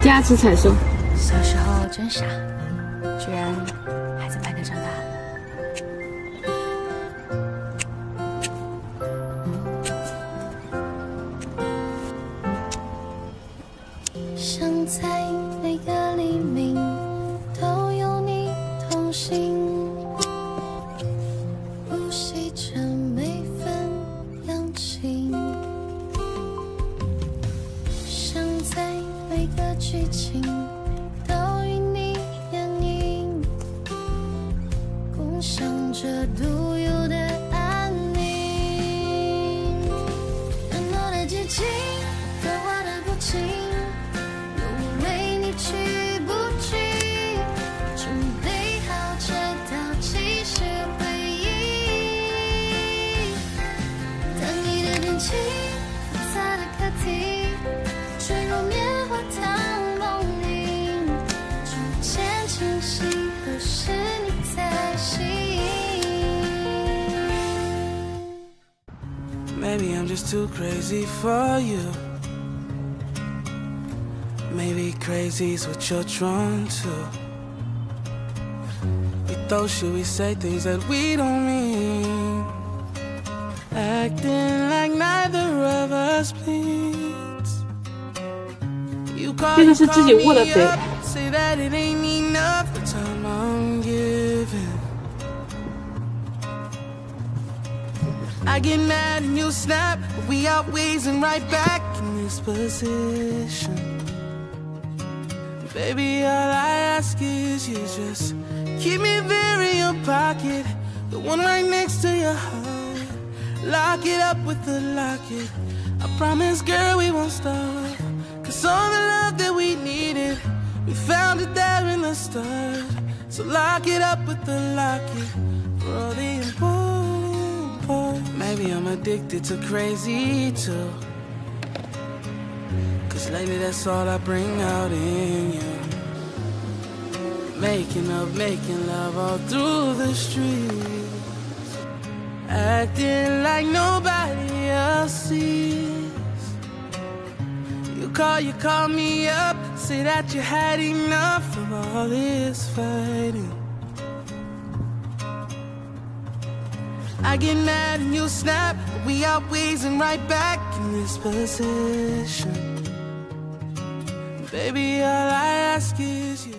加持采收。小时候真傻，居然还在拍着长大。想在每个黎明都有你同行，呼吸着每份阳晴。想在每个剧情都与你演映，共享着独有的安宁。难过的激情，刻画的不清，有我为你去不去，准备好这道即是回忆。当你的天气，复杂的课题，坠入棉花糖梦里，逐渐清晰，何时你才醒？ Maybe I'm just too crazy for you. Maybe crazy's what you're drawn to. We thought should we say things that we don't mean, acting like neither of us bleeds. You call 这个是自己握的 me 嘴。 up, say that it ain't enough the time I'm giving. I get mad and you snap, but we always and right back in this position. Baby, all I ask is you just keep me there in your pocket, the one right next to your heart. Lock it up with the locket. I promise, girl, we won't stop. 'Cause all the love that we needed, we found it there in the start. So lock it up with the locket for all the important parts. Maybe I'm addicted to crazy too, 'cause lately that's all I bring out in you. Making up, making love all through the streets, acting like nobody else sees. You call me up, say that you had enough of all this fighting. I get mad and you snap, but we always and right back in this position. Baby, all I ask is you